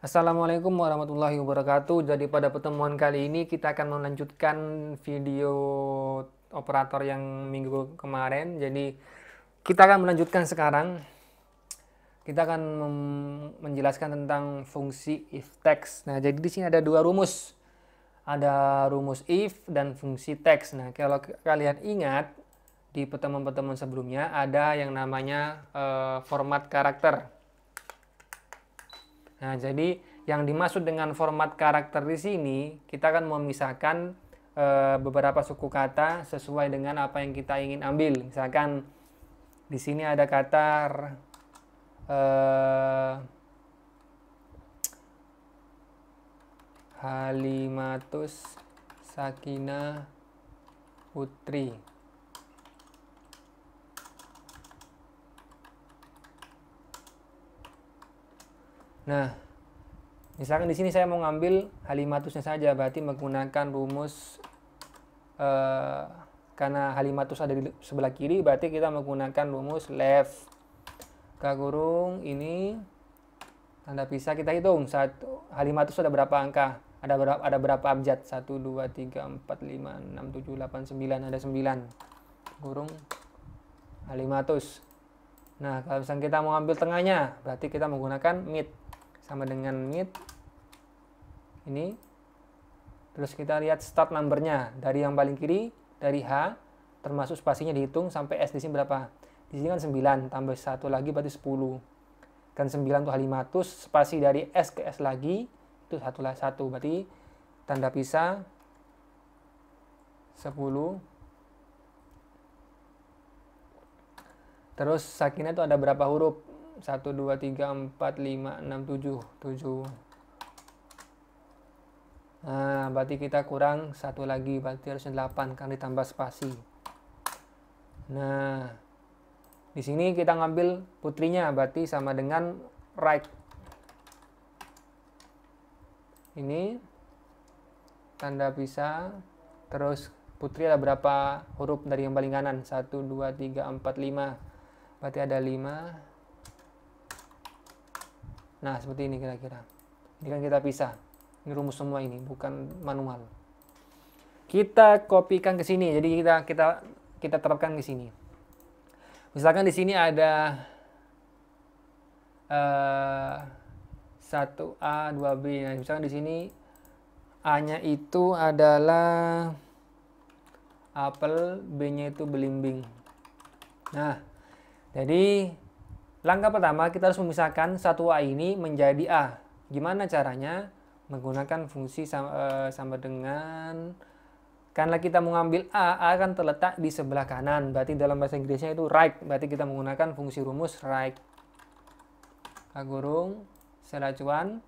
Assalamualaikum warahmatullahi wabarakatuh. Jadi pada pertemuan kali ini kita akan melanjutkan video operator yang minggu kemarin. Jadi kita akan melanjutkan sekarang. Kita akan menjelaskan tentang fungsi if text. Nah, jadi di sini ada dua rumus. Ada rumus if dan fungsi text. Nah, kalau kalian ingat di pertemuan-pertemuan sebelumnya ada yang namanya format karakter. Nah, jadi yang dimaksud dengan format karakter di sini, kita akan memisahkan beberapa suku kata sesuai dengan apa yang kita ingin ambil. Misalkan di sini ada kata Halimatus Sakinah Putri. Nah, misalkan di sini saya mau ngambil Halimatusnya saja, berarti menggunakan rumus karena Halimatus ada di sebelah kiri, berarti kita menggunakan rumus left K kurung ini tanda pisah, kita hitung Halimatus ada berapa angka, ada berapa abjad, 1, 2, 3, 4, 5, 6, 7, 8, 9, ada 9 kurung Halimatus. Nah, kalau misalnya kita mau ambil tengahnya, berarti kita menggunakan mid, sama dengan mid ini. Terus kita lihat start numbernya dari yang paling kiri, dari H termasuk spasinya dihitung sampai S di sini berapa. Di sini kan 9 tambah 1 lagi berarti 10. Kan 9 itu Halimatus, spasi dari S ke S lagi itu 1 berarti tanda pisah 10. Terus Sakinah itu ada berapa huruf? 1, 2, 3, 4, 5, 6, 7. 7. Nah, berarti kita kurang 1 lagi, berarti harusnya 8 kan ditambah spasi. Nah, di sini kita ngambil putrinya, berarti sama dengan right. Ini tanda pisah. Terus putri ada berapa huruf dari yang paling kanan? 1, 2, 3, 4, 5. Berarti ada 5. Nah, seperti ini kira-kira. Ini kan kita pisah. Ini rumus semua ini, bukan manual. Kita kopikan ke sini. Jadi kita terapkan ke sini. Misalkan di sini ada 1A, 2B. Nah, misalkan di sini A-nya itu adalah apel, B-nya itu belimbing. Nah, jadi langkah pertama kita harus memisahkan 1A ini menjadi A. Gimana caranya? Menggunakan fungsi sama dengan, karena kita mengambil A kan terletak di sebelah kanan. Berarti dalam bahasa Inggrisnya itu right. Berarti kita menggunakan fungsi rumus right. K kurung, selacuan,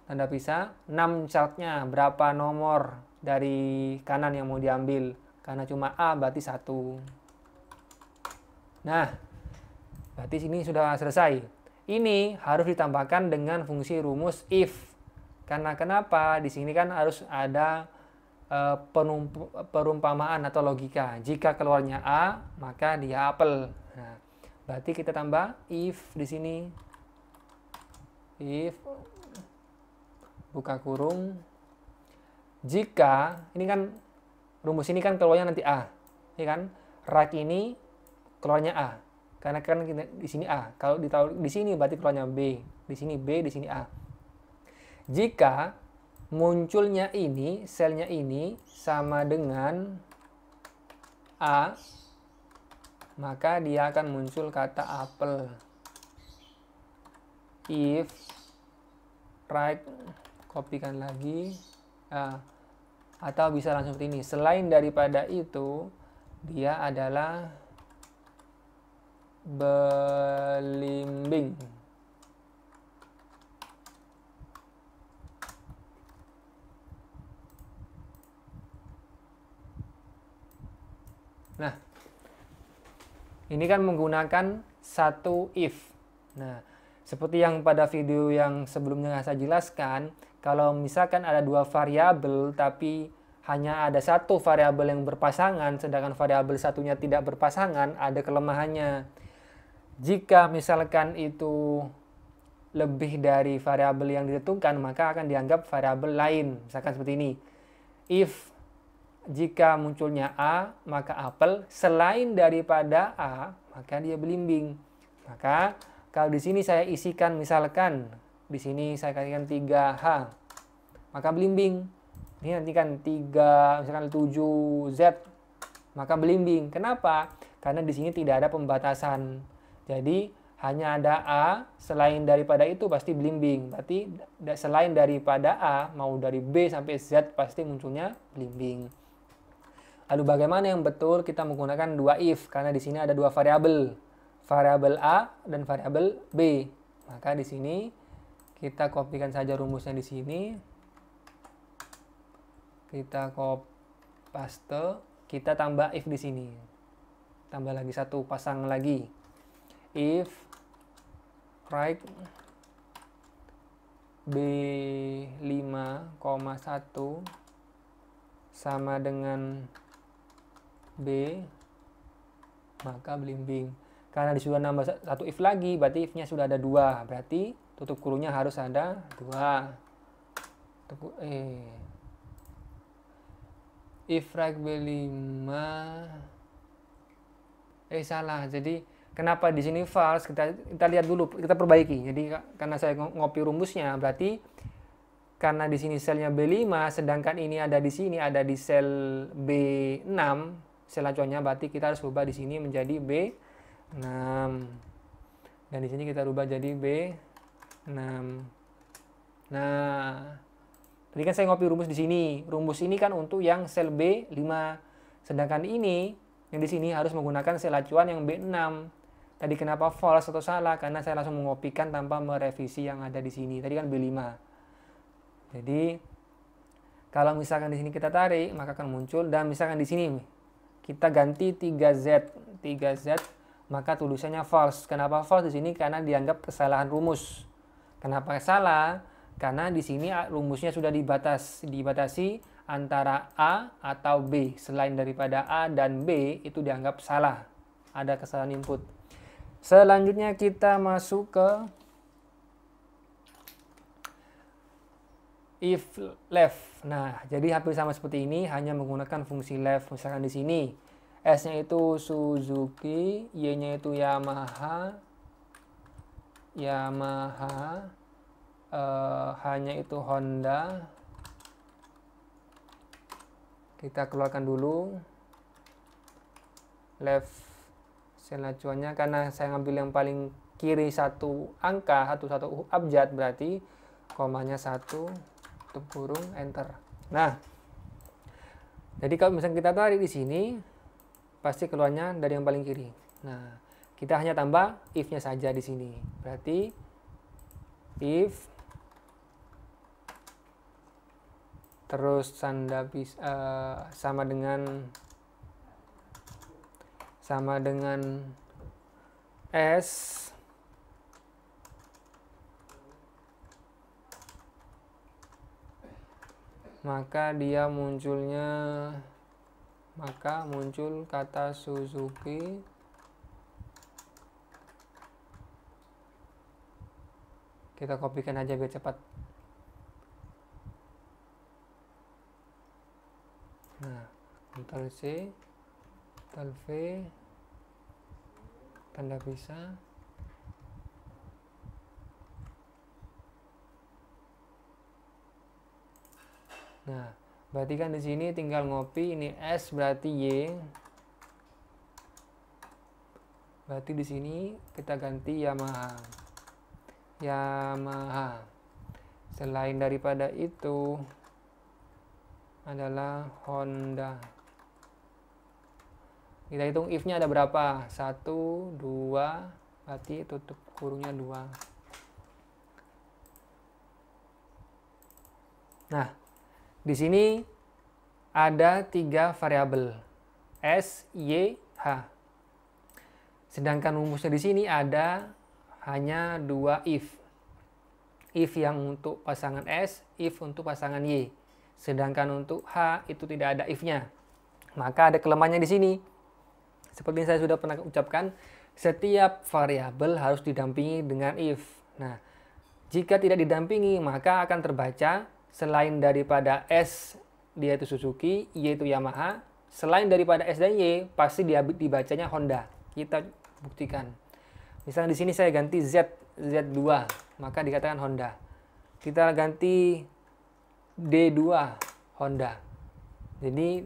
tanda pisah, 6 chartnya berapa nomor dari kanan yang mau diambil. Karena cuma A berarti 1. Nah, berarti sini sudah selesai. Ini harus ditambahkan dengan fungsi rumus if. Karena kenapa? Di sini kan harus ada perumpamaan atau logika. Jika keluarnya A, maka dia apel. Nah, berarti kita tambah if di sini. If buka kurung. Jika ini kan rumus ini kan keluarnya nanti A. Ini kan right ini keluarnya A. Karena kan di sini A. Kalau di sini berarti keluarnya B. Di sini B, di sini A. Jika munculnya ini, selnya ini sama dengan A, maka dia akan muncul kata apel. If right, kopikan lagi. Atau bisa langsung seperti ini. Selain daripada itu, dia adalah belimbing. Nah, ini kan menggunakan satu if. Nah, seperti yang pada video yang sebelumnya saya jelaskan, kalau misalkan ada dua variabel tapi hanya ada satu variabel yang berpasangan, sedangkan variabel satunya tidak berpasangan, ada kelemahannya. Jika misalkan itu lebih dari variabel yang ditentukan, maka akan dianggap variabel lain. Misalkan seperti ini. If jika munculnya A, maka apel selain daripada A, maka dia belimbing. Maka kalau di sini saya isikan, misalkan di sini saya katakan 3H, maka belimbing. Ini nanti kan 3, misalkan 7Z, maka belimbing. Kenapa? Karena di sini tidak ada pembatasan. Jadi hanya ada A, selain daripada itu pasti belimbing. Berarti selain daripada A, mau dari B sampai Z pasti munculnya belimbing. Lalu bagaimana yang betul? Kita menggunakan dua if, karena di sini ada dua variabel. Variabel A dan variabel B. Maka di sini kita kopikan saja rumusnya di sini. Kita copy paste, kita tambah if di sini. Tambah lagi satu, pasang lagi. If right B5,1 sama dengan B, maka belimbing. Karena disuruh nambah satu if lagi, berarti if-nya sudah ada 2. Berarti tutup kurungnya harus ada 2. If right B5 salah. Jadi kenapa di sini false? Kita lihat dulu, kita perbaiki. Jadi karena saya ngopi rumusnya, berarti karena di sini selnya B5, sedangkan ini ada di sini, ada di sel B6, sel acuannya, berarti kita harus rubah di sini menjadi B6. Dan di sini kita rubah jadi B6. Nah, tadi kan saya ngopi rumus di sini. Rumus ini kan untuk yang sel B5. Sedangkan ini yang di sini harus menggunakan sel acuan yang B6. Tadi kenapa false atau salah? Karena saya langsung mengopikan tanpa merevisi yang ada di sini. Tadi kan B5. Jadi kalau misalkan di sini kita tarik, maka akan muncul, dan misalkan di sini kita ganti 3Z, maka tulisannya false. Kenapa false di sini? Karena dianggap kesalahan rumus. Kenapa salah? Karena di sini rumusnya sudah dibatasi antara A atau B. Selain daripada A dan B itu dianggap salah. Ada kesalahan input. Selanjutnya kita masuk ke if left. Nah, jadi hampir sama seperti ini, hanya menggunakan fungsi left. Misalkan di sini S-nya itu Suzuki, Y-nya itu Yamaha, H-nya itu Honda. Kita keluarkan dulu left sel acuannya, karena saya ngambil yang paling kiri satu angka, satu abjad, berarti komanya 1, tutup kurung, enter. Nah, jadi kalau misalnya kita tarik di sini, pasti keluarnya dari yang paling kiri. Nah, kita hanya tambah if-nya saja di sini. Berarti if terus sama dengan S, maka muncul kata Suzuki. Kita kopikan aja biar cepat. Nah, Ctrl C, Ctrl V, tanda pisah. Nah, berarti kan di sini tinggal ngopi, ini S berarti Y. Berarti di sini kita ganti Yamaha. Selain daripada itu adalah Honda. Kita hitung if-nya ada berapa? 1, 2, berarti tutup kurungnya 2. Nah, di sini ada 3 variabel S, Y, H. Sedangkan rumusnya di sini ada hanya 2 if. If yang untuk pasangan S, if untuk pasangan Y. Sedangkan untuk H itu tidak ada if-nya. Maka ada kelemahannya di sini. Seperti yang saya sudah pernah ucapkan, setiap variabel harus didampingi dengan if. Nah, Jika tidak didampingi, maka akan terbaca selain daripada S dia itu Suzuki, Y itu Yamaha. Selain daripada S dan Y, pasti dia dibacanya Honda. Kita buktikan. Misalnya di sini saya ganti Z2, maka dikatakan Honda. Kita ganti D2, Honda. Jadi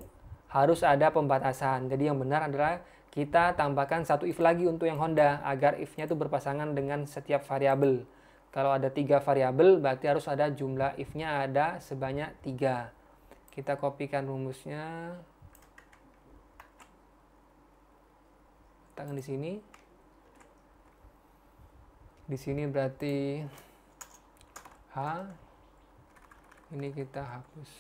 harus ada pembatasan. Jadi yang benar adalah kita tambahkan satu if lagi untuk yang Honda agar if-nya itu berpasangan dengan setiap variabel. Kalau ada 3 variabel, berarti harus ada jumlah if-nya ada sebanyak 3. Kita kopikan rumusnya. Tangan di sini. Di sini berarti H. Ini kita hapus.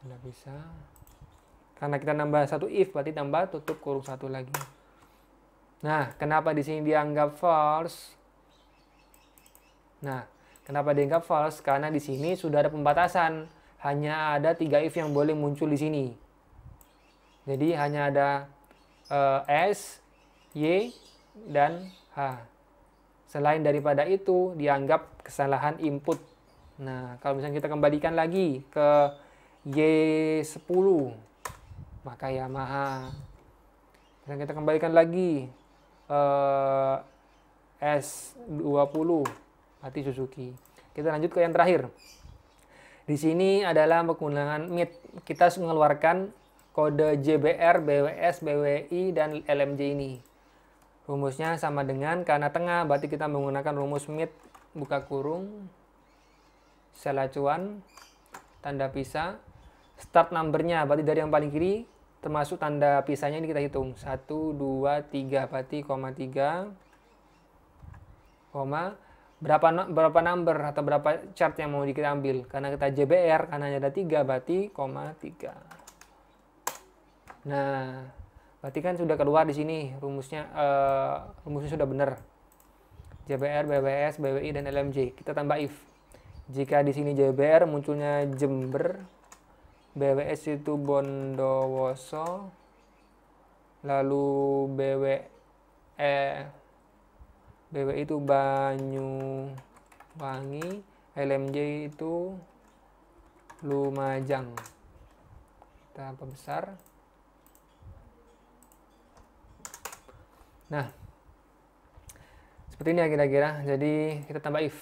Tidak bisa. Karena kita nambah satu if, berarti tambah tutup kurung satu lagi. Nah, kenapa di sini dianggap false? Nah, kenapa dianggap false? Karena di sini sudah ada pembatasan. Hanya ada 3 if yang boleh muncul di sini. Jadi hanya ada S, Y, dan H. Selain daripada itu, dianggap kesalahan input. Nah, kalau misalnya kita kembalikan lagi ke Y10, maka Yamaha. Dan kita kembalikan lagi S20, berarti Suzuki. Kita lanjut ke yang terakhir. Di sini adalah penggunaan MIT. Kita mengeluarkan kode JBR, BWS, BWI, dan LMJ ini. Rumusnya sama dengan karena tengah, berarti kita menggunakan rumus MIT, buka kurung, sel acuan, tanda pisah, start number-nya, berarti dari yang paling kiri, termasuk tanda pisahnya ini kita hitung. 1, 2, 3, berarti koma 3, koma, berapa number atau berapa chart yang mau kita ambil. Karena kita JBR, karena ada 3, berarti koma 3. Nah, berarti kan sudah keluar di sini rumusnya sudah benar. JBR, BWS, BWI, dan LMJ. Kita tambah if. Jika di sini JBR munculnya Jember, BWS itu Bondowoso, lalu BWI itu Banyuwangi, LMJ itu Lumajang. Kita perbesar. Nah, seperti ini ya kira-kira. Jadi kita tambah if.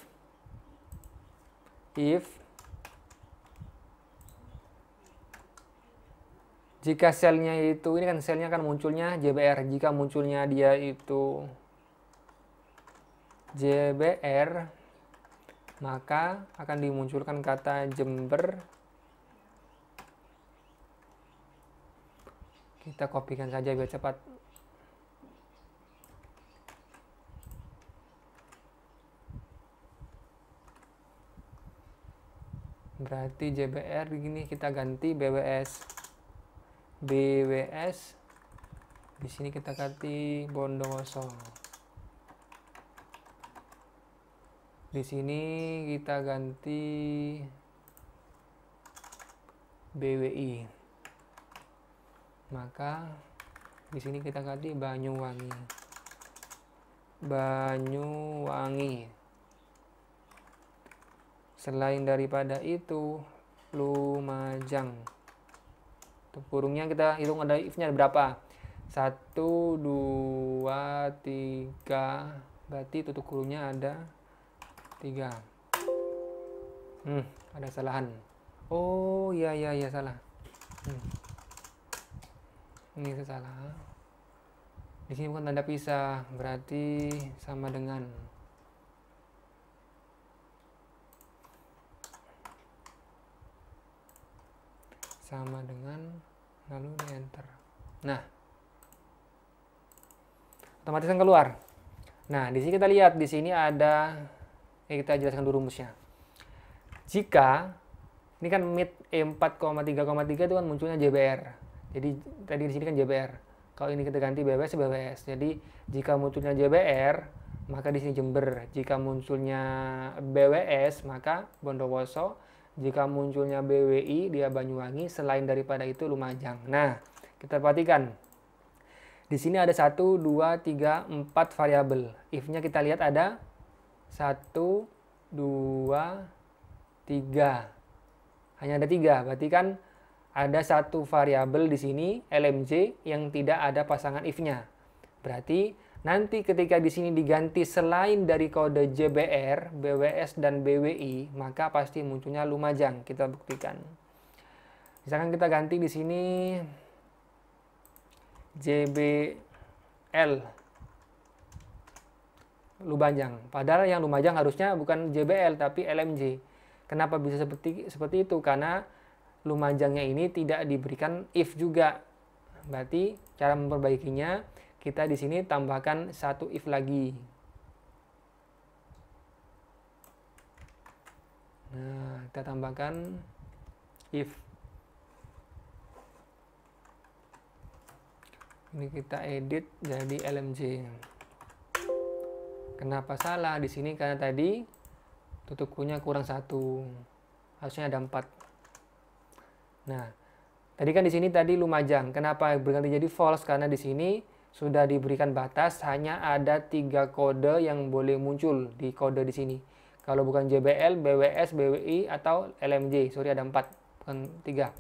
If jika selnya itu, ini kan selnya kan munculnya JBR. Jika munculnya dia itu JBR, maka akan dimunculkan kata Jember. Kita kopikan saja biar cepat. Berarti JBR begini, kita ganti BWS. BWS di sini kita ganti Bondowoso. Di sini kita ganti BWI. Maka di sini kita ganti Banyuwangi. Banyuwangi. Selain daripada itu, Lumajang. Kurungnya kita hitung ada if-nya berapa. 1, 2, 3. Berarti tutup kurungnya ada 3. Ada kesalahan. Oh, iya salah. Ini salah. Di sini bukan tanda pisah, berarti sama dengan lalu di enter. Nah, otomatis kan keluar. Nah, di sini kita lihat di sini ada kita jelaskan dulu rumusnya. Jika ini kan MIT E4,3,3 itu kan munculnya JBR. Jadi tadi di sini kan JBR. Kalau ini kita ganti BWS. Jadi jika munculnya JBR, maka di sini Jember. Jika munculnya BWS, maka Bondowoso. Jika munculnya BWI, dia Banyuwangi. Selain daripada itu Lumajang. Nah, kita perhatikan. Di sini ada 1, 2, 3, 4 variabel. If-nya kita lihat ada 1, 2, 3. Hanya ada 3. Berarti kan ada satu variabel di sini LMJ yang tidak ada pasangan if-nya. Berarti nanti ketika di sini diganti selain dari kode JBR, BWS, dan BWI, maka pasti munculnya Lumajang. Kita buktikan. Misalkan kita ganti di sini JBL Lumajang. Padahal yang Lumajang harusnya bukan JBL tapi LMJ. Kenapa bisa seperti itu? Karena Lumajangnya ini tidak diberikan if juga. Berarti cara memperbaikinya kita di sini tambahkan satu if lagi. Nah, kita tambahkan if. Ini kita edit jadi LMJ. Kenapa salah di sini? Karena tadi tutup Q-nya kurang 1. Harusnya ada 4. Nah, tadi kan di sini tadi Lumajang. Kenapa berganti jadi false? Karena di sini sudah diberikan batas hanya ada 3 kode yang boleh muncul di kode di sini. Kalau bukan JBL, BWS, BWI, atau LMJ. Sorry, ada 4, bukan 3.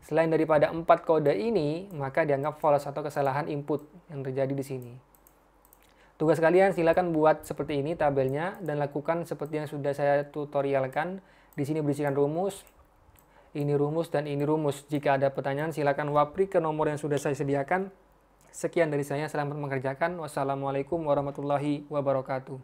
Selain daripada 4 kode ini, maka dianggap false atau kesalahan input yang terjadi di sini. Tugas kalian silakan buat seperti ini tabelnya dan lakukan seperti yang sudah saya tutorialkan. Di sini berisikan rumus, ini rumus, dan ini rumus. Jika ada pertanyaan silakan wapri ke nomor yang sudah saya sediakan. Sekian dari saya, selamat mengerjakan. Wassalamualaikum warahmatullahi wabarakatuh.